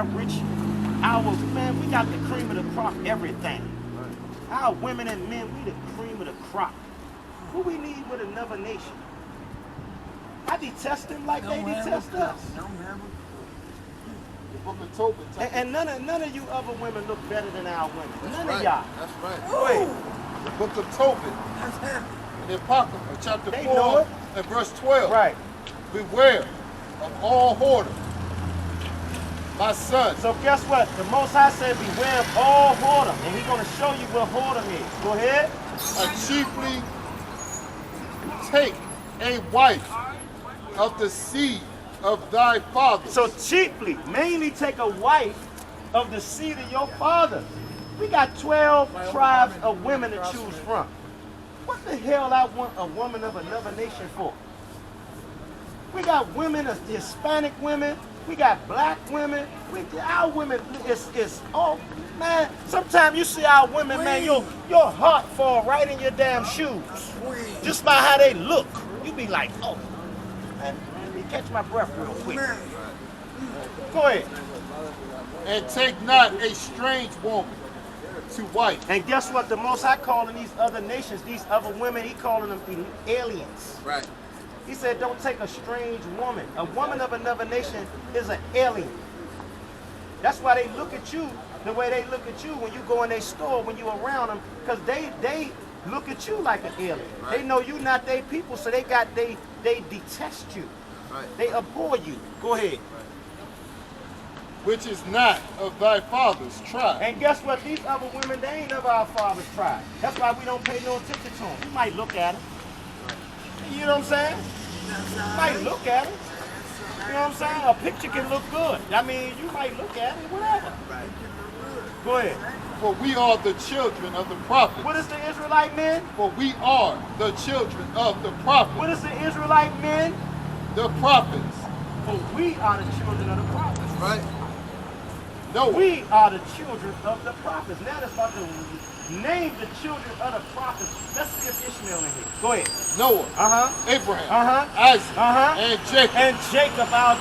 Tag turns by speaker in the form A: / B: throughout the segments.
A: how rich our, man, we got the cream of the crop, everything. Our women and men, we the cream of the crop. Who we need with another nation? I detest them like they detest us. And none of you other women look better than our women. None of y'all.
B: That's right.
A: Go ahead.
B: The book of Tobit. In the Apocrypha, chapter 4 and verse 12.
A: Right.
B: Beware of all whoredom, my son.
A: So guess what? The Most High said, beware of all whoredom. And He's going to show you what whoredom is. Go ahead.
B: Chiefly take a wife of the seed of thy father.
A: So chiefly, mainly take a wife of the seed of your father. We got 12 tribes of women to choose from. What the hell I want a woman of another nation for? We got women, Hispanic women, we got black women, our women is oh man, sometimes you see our women, man, your heart fall right in your damn shoes. Just by how they look. You be like, oh, man, let me catch my breath real quick. Go ahead.
B: And take not a strange woman to wife.
A: And guess what? The Most High calling these other nations, these other women, He calling them aliens.
B: Right.
A: He said, don't take a strange woman. A woman of another nation is an alien. That's why they look at you the way they look at you when you go in their store, when you're around them, because they look at you like an alien. Right. They know you not their people, so they detest you. Right. They abhor you. Go ahead.
B: Which is not of thy father's tribe.
A: And guess what? These other women, they ain't of our father's tribe. That's why we don't pay no attention to them. We might look at them. You know what I'm saying? You might look at it. You know what I'm saying? A picture can look good. I mean, you might look at it, whatever. Go ahead.
B: For we are the children of the prophets.
A: What is the Israelite men?
B: For we are the children of the prophets.
A: What is the Israelite men?
B: The prophets.
A: For we are the children of the prophets.
B: Right. No.
A: We are the children of the prophets. Now that's about to name the children of the prophets. Let's see if Ishmael in here. Go ahead.
B: Noah. Abraham. Isaac. And Jacob.
A: And Jacob, our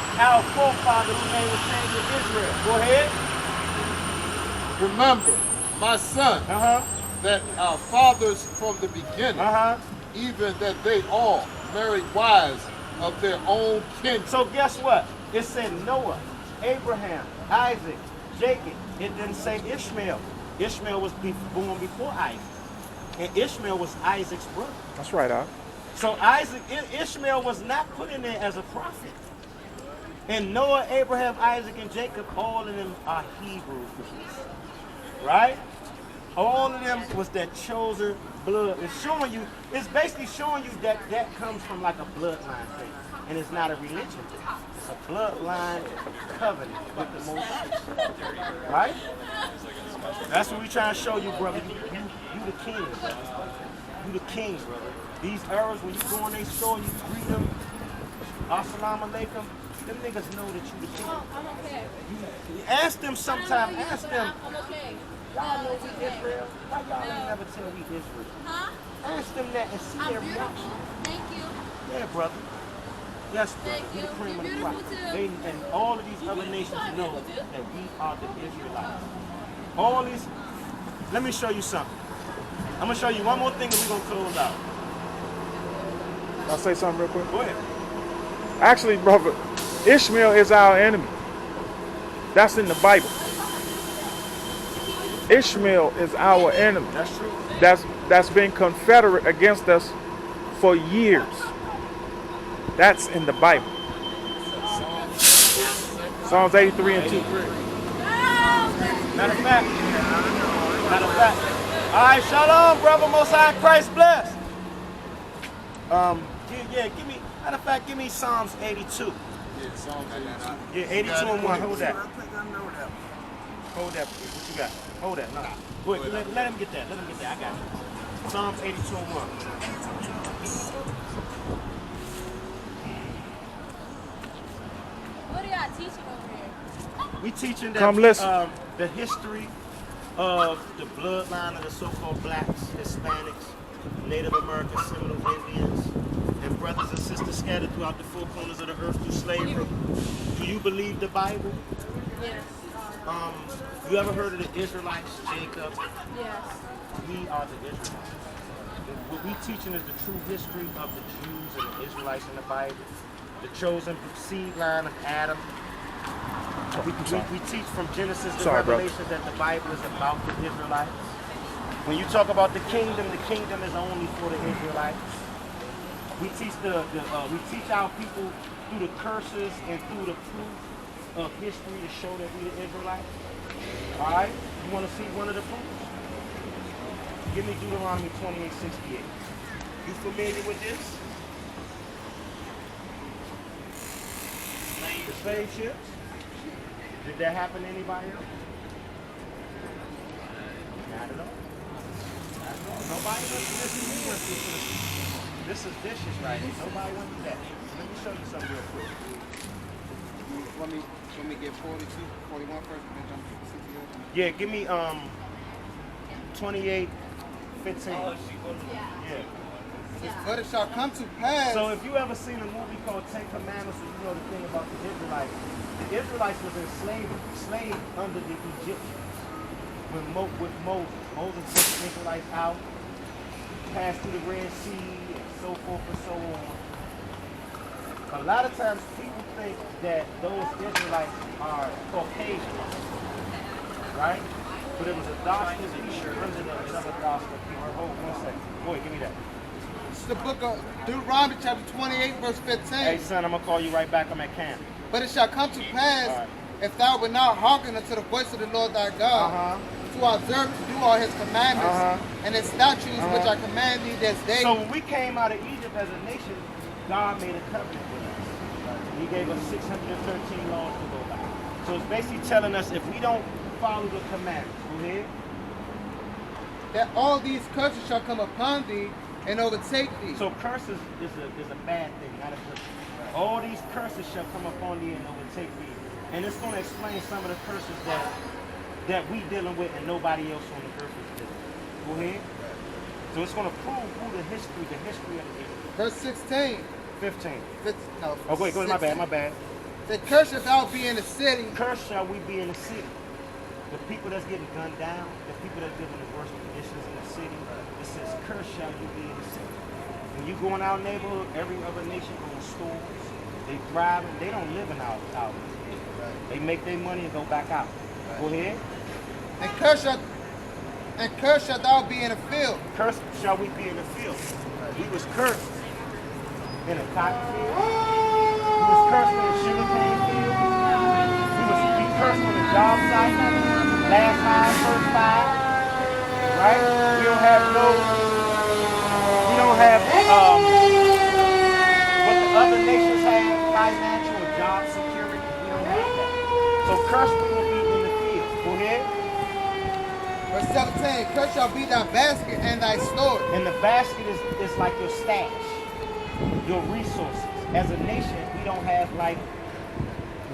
A: forefather, whose name was changed to Israel. Go ahead.
B: Remember, my son, that our fathers from the beginning, even that they all married wives of their own kin.
A: So guess what? It said Noah, Abraham, Isaac, Jacob. It didn't say Ishmael. Ishmael was born before Isaac. And Ishmael was Isaac's brother.
C: That's right, Al.
A: So Ishmael was not put in there as a prophet. And Noah, Abraham, Isaac, and Jacob, all of them are Hebrews. Right? All of them was that chosen blood. It's basically showing you that that comes from like a bloodline thing. And it's not a religion thing. It's a bloodline covenant with the Most High. Right? That's what we trying to show you, brother. You the king, brother. You the king, brother. These Arabs, when you go in their store, you greet them. Assalamu alaikum. Them niggas know that you the king.
D: Oh, I'm okay.
A: You ask them sometime. Ask them.
D: I'm okay.
A: Y'all know we Israel. Why y'all ain't never tell we Israel?
D: Huh?
A: Ask them that and see their reaction.
D: Thank you.
A: Yeah, brother. Yes, brother.
D: Thank
A: We the
D: you.
A: cream of the
D: You're
A: crop.
D: beautiful too.
A: And all of these other nations know that we are the Israelites. All these. Let me show you something. I'm gonna show you one more thing and we're gonna close out.
C: I'll say something real quick.
A: Go ahead.
C: Actually, brother, Ishmael is our enemy. That's in the Bible. Ishmael is our enemy.
A: That's true.
C: That's been confederate against us for years. That's in the Bible. Psalms 83 and 2.
A: Matter of fact. All right, shalom, brother. Most High Christ bless. Give me. Matter of fact, give me Psalms 82.
B: Yeah, Psalms 82.
A: Yeah, 82 and 1. Hold that.
E: I think I know that.
A: Hold that. What you got? Hold that. No. Go ahead. Let him get that. Let him get that. I got you. Psalms 82 and 1.
D: What are y'all teaching over here?
A: We teaching that
C: Come listen.
A: The history of the bloodline of the so-called blacks, Hispanics, Native Americans, Seminole Indians, and brothers and sisters scattered throughout the four corners of the earth through slavery. Do you believe the Bible?
D: Yes.
A: You ever heard of the Israelites, Jacob?
D: Yes.
A: We are the Israelites. What we teaching is the true history of the Jews and the Israelites in the Bible, the chosen seed line of Adam. We teach from Genesis to Revelation that the Bible is about the Israelites. When you talk about the kingdom is only for the Israelites. We teach we teach our people through the curses and through the proof of history to show that we the Israelites. All right, you want to see one of the proofs? Give me Deuteronomy 28:68. You familiar with this? The slave ships? Did that happen to anybody else? Not at all. Nobody went through this. We went through this. This is dishes right here. Nobody went through that. Let me show you something real quick.
E: Let me get 42, 41 first, and then jump to 68.
A: Yeah, give me 28:15. Yeah.
E: But it shall come to pass.
A: So if you ever seen a movie called Ten Commandments, or you know the thing about the Israelites was enslaved under the Egyptians. With Moses took the Israelites out, passed through the Red Sea, and so forth and so on. A lot of times people think that those Israelites are Caucasian, right? But it was a doctor under another doctor. Hold 1 second. Boy, give me that.
E: It's the book of Deuteronomy chapter 28, verse 15.
A: Hey son, I'm gonna call you right back. I'm at camp.
E: But it shall come to pass,
A: Right.
E: if thou wilt not hearken unto the voice of the Lord thy God, to observe to do all his commandments and his statutes which I command thee this day.
A: So when we came out of Egypt as a nation, God made a covenant with us. He gave us 613 laws to go by. So it's basically telling us if we don't follow the commandments, go ahead.
E: That all these curses shall come upon thee and overtake thee.
A: So curses is a bad thing, not a good thing. All these curses shall come upon thee and overtake thee. And it's going to explain some of the curses that we dealing with and nobody else on the earth is dealing with. Go ahead. So it's going to prove who the history of the Israel.
E: Verse 16.
A: 15.
E: No,
A: Oh, wait, go ahead, my bad.
E: The curse shall thou be in the city.
A: Cursed shall we be in the city. The people that's getting gunned down, the people that live in the worst conditions in the city, it says, cursed shall you be in the city. When you go in our neighborhood, every other nation owns stores. They thriving. They don't live in our They make their money and go back out. Go ahead.
E: And cursed shall thou be in the field.
A: Cursed shall we be in the field. We was cursed in a cotton field. We was cursed in a sugarcane field. We cursed on a job site. Last hire, first fire. Right? We don't have what the other nations have, financial and job security. We don't have that. So cursed we will be in the field. Go ahead.
E: Verse 17, cursed shall be thy basket and thy store.
A: And the basket is like your stash, your resources. As a nation, we don't have like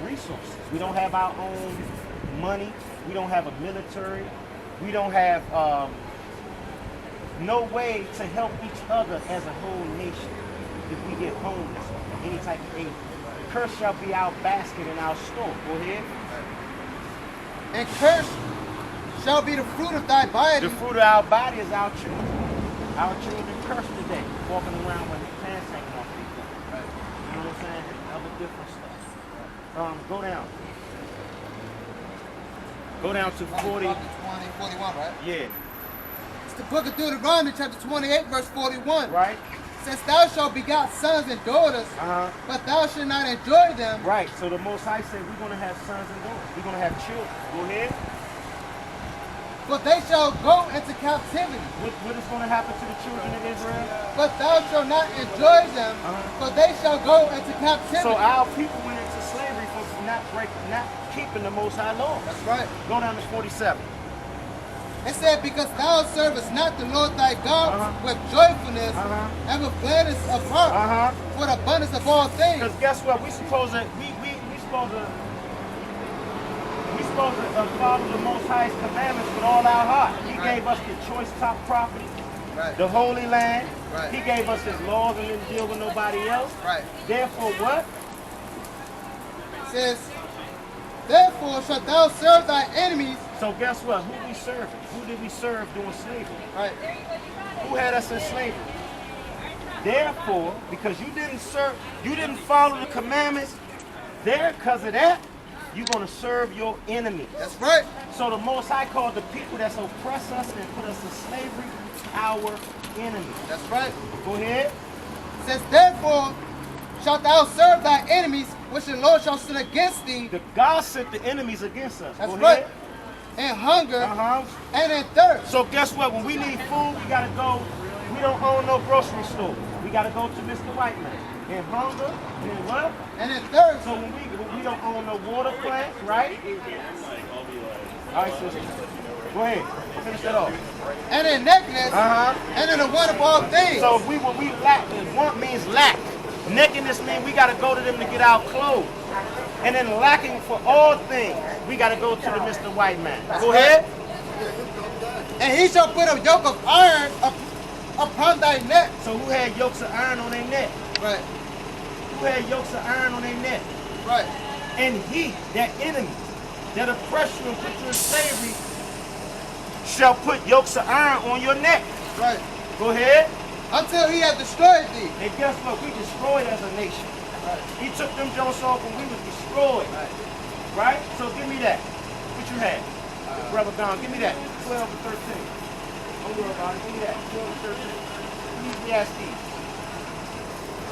A: resources. We don't have our own money. We don't have a military. We don't have no way to help each other as a whole nation if we get homeless or any type of aid. Cursed shall be our basket and our store. Go ahead.
E: And cursed shall be the fruit of thy body.
A: The fruit of our body is our children. Our children cursed today, walking around with their pants hanging off people. You know what I'm saying? Other different stuff. Go down. Go down to 40.
E: 41, right?
A: Yeah.
E: It's the book of Deuteronomy, chapter 28, verse 41.
A: Right?
E: Says, thou shalt begot sons and daughters, but thou shalt not enjoy them.
A: Right. So the Most High said we're going to have sons and daughters. We're going to have children. Go ahead.
E: But they shall go into captivity.
A: What is going to happen to the children of Israel?
E: But thou shalt not enjoy them, for they shall go into captivity.
A: So our people went into slavery for not keeping the Most High law.
E: That's right.
A: Go down to 47.
E: It said, because thou servest not the Lord thy God with joyfulness and with gladness of heart, with abundance of all things.
A: Because guess what? We supposed to follow the Most High's commandments with all our heart. He gave us the choice top property, the Holy Land. He gave us his laws and didn't deal with nobody else. Therefore, what?
E: It says, Therefore shalt thou serve thy enemies.
A: So guess what? Who we serving? Who did we serve during slavery?
E: Right.
A: Who had us in slavery? Therefore, because you didn't follow the commandments, because of that, you're going to serve your enemies.
E: That's right.
A: So the Most High called the people that oppress us and put us in slavery our enemies.
E: That's right.
A: Go ahead.
E: It says, therefore shalt thou serve thy enemies, which the Lord shall send against thee.
A: The God sent the enemies against us.
E: That's
A: Go
E: right.
A: ahead.
E: In hunger and in thirst.
A: So guess what? When we need food, we got to go. We don't own no grocery store. We got to go to Mr. White Man. In hunger, in what?
E: And in thirst.
A: So when we don't own no water plant, right? All right, sister. Go ahead. Finish that off.
E: And in nakedness. And in the want of all things.
A: So when we lack, want means lack. Nakedness means we got to go to them to get our clothes. And then lacking for all things, we got to go to the Mr. White Man. Go ahead.
E: And he shall put a yoke of iron upon thy neck.
A: So who had yokes of iron on their neck?
E: Right.
A: Who had yokes of iron on their neck?
E: Right.
A: And he, that enemy, that oppress you and put you in slavery, shall put yokes of iron on your neck.
E: Right.
A: Go ahead.
E: Until he hath destroyed thee.
A: And guess what? We destroyed as a nation. Right. He took them Jones off and we was destroyed. Right? So give me that. What you had? Brother Don, give me that. 12 and 13. Don't worry about it. Give me that. 12 and 13. Ecclesiastes.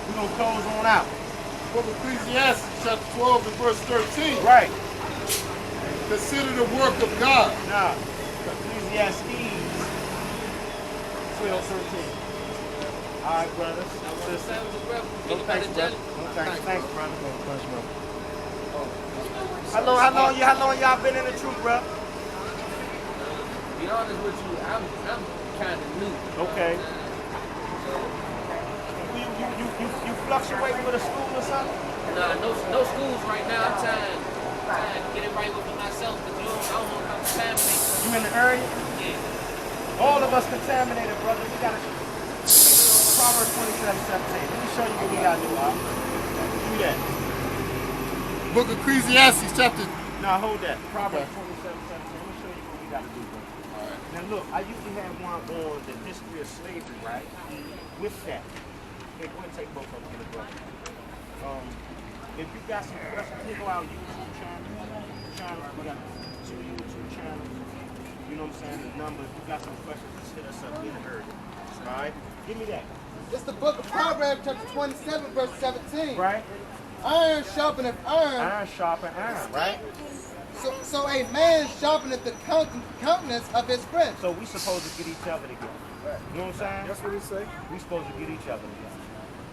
A: We're going to close on out.
B: Book of Ecclesiastes, chapter 12 and verse 13.
A: Right.
B: Consider the work of God.
A: Nah. Ecclesiastes 12, 13. All right, brothers. Thanks, brother. Thanks, brother. How long y'all been in the truth, bro?
F: To be honest with you, I'm kind of new.
A: Okay. You fluctuating with a school or something?
F: Nah, no schools right now. I'm trying to get it right with myself, but I don't want to contaminate.
A: You in the area?
F: Yeah.
A: All of us contaminated, brother. We got to Proverbs 27:17. Let me show you what we got to do, Bob. Do that.
B: Book of Ecclesiastes, chapter.
A: Now hold that. Proverbs 27:17. Let me show you what we got to do, bro.
B: All right.
A: Now look, I usually have one on the history of slavery, right? With that. Okay, go ahead and take both of them to the brother. If you got some questions, here go our YouTube channel. We got 2 YouTube channels. You know what I'm saying? The numbers. If you got some questions, just hit us up. Get it heard. All right? Give me that.
E: It's the book of Proverbs, chapter 27, verse 17.
A: Right?
E: Iron sharpeneth iron.
A: Iron sharpen iron, right?
E: So a man sharpeneth the countenance of his friend.
A: So we supposed to get each other together.
E: Right.
A: You know what I'm saying?
C: That's what he say.
A: We supposed to get each other together.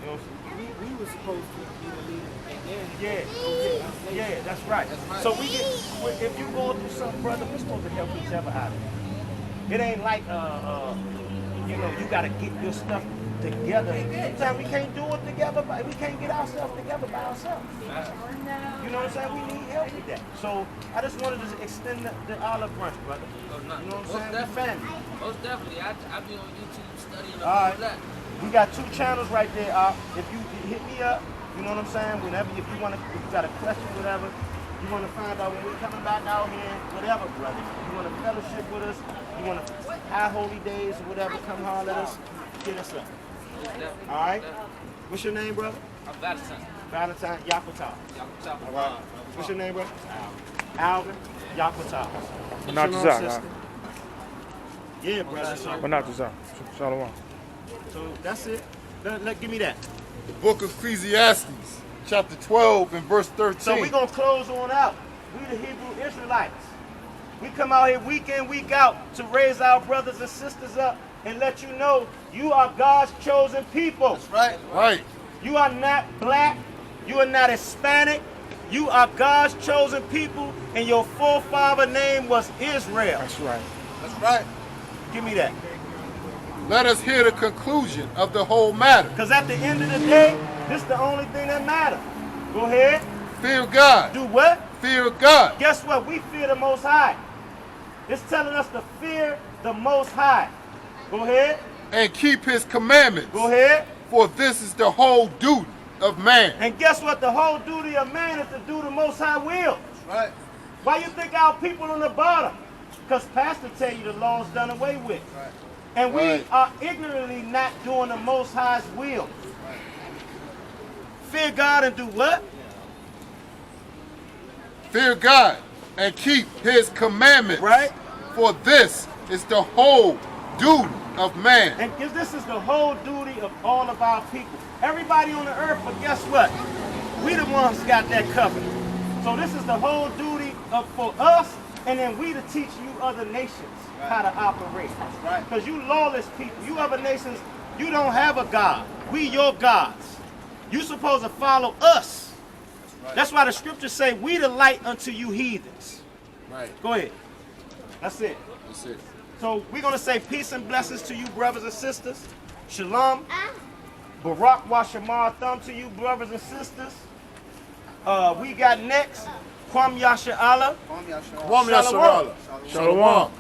A: You know what I'm saying?
C: We were supposed to be the leader, and then
A: Yeah, that's right. So if you going through something, brother, we're supposed to help each other out. It ain't like you gotta get your stuff together. Sometimes we can't do it together, but we can't get ourselves together by ourselves. You know what I'm saying? We need help with that. So I just wanted to extend the olive branch, brother. You know what I'm saying? Family.
F: Most definitely. I be on YouTube studying
A: All right.
F: that.
A: We got 2 channels right there. If you hit me up, you know what I'm saying? Whenever, if you got a question, whatever, you want to find out when we're coming back out here, whatever, brother. You want to fellowship with us, you want to high holy days or whatever, come holler at us, hit us up. All right? What's your name, brother?
F: I'm Valentine.
A: Valentine Yaqataz. All right. What's your name, brother? Alvin Yaqataz.
C: Not
A: Shalom,
C: Zach.
A: sister. Yeah, brother.
C: But not to Zach. Shalom.
A: So that's it. Give me that.
B: The book of Ecclesiastes, chapter 12 and verse 13.
A: So we're going to close on out. We the Hebrew Israelites. We come out here week in, week out to raise our brothers and sisters up and let you know you are God's chosen people.
E: That's right.
B: Right.
A: You are not black. You are not Hispanic. You are God's chosen people, and your forefather name was Israel.
C: That's right.
E: That's right.
A: Give me that.
B: Let us hear the conclusion of the whole matter.
A: Because at the end of the day, this is the only thing that matters. Go ahead.
B: Fear God.
A: Do what?
B: Fear God.
A: Guess what? We fear the Most High. It's telling us to fear the Most High. Go ahead.
B: And keep his commandments.
A: Go ahead.
B: For this is the whole duty of man.
A: And guess what? The whole duty of man is to do the Most High will.
E: Right.
A: Why you think our people on the bottom? Because pastor tell you the law's done away with.
E: Right.
A: And we
B: Right.
A: are ignorantly not doing the Most High's will. Fear God and do what?
B: Fear God and keep his commandments.
A: Right.
B: For this is the whole duty of man.
A: And this is the whole duty of all of our people. Everybody on the earth, but guess what? We the ones got that covenant. So this is the whole duty for us, and then we to teach you other nations how to operate.
E: Right.
A: Because you lawless people, you other nations, you don't have a God. We your gods. You supposed to follow us. That's why the scriptures say we the light unto you heathens.
B: Right.
A: Go ahead. That's it.
B: That's it.
A: So we're going to say peace and blessings to you, brothers and sisters. Shalom. Barak wa Shamar thumb to you, brothers and sisters. We got next, Kwam Yasha Allah.
E: Kwam Yasha.
B: Shalom.
A: Shalom.
B: Shalom.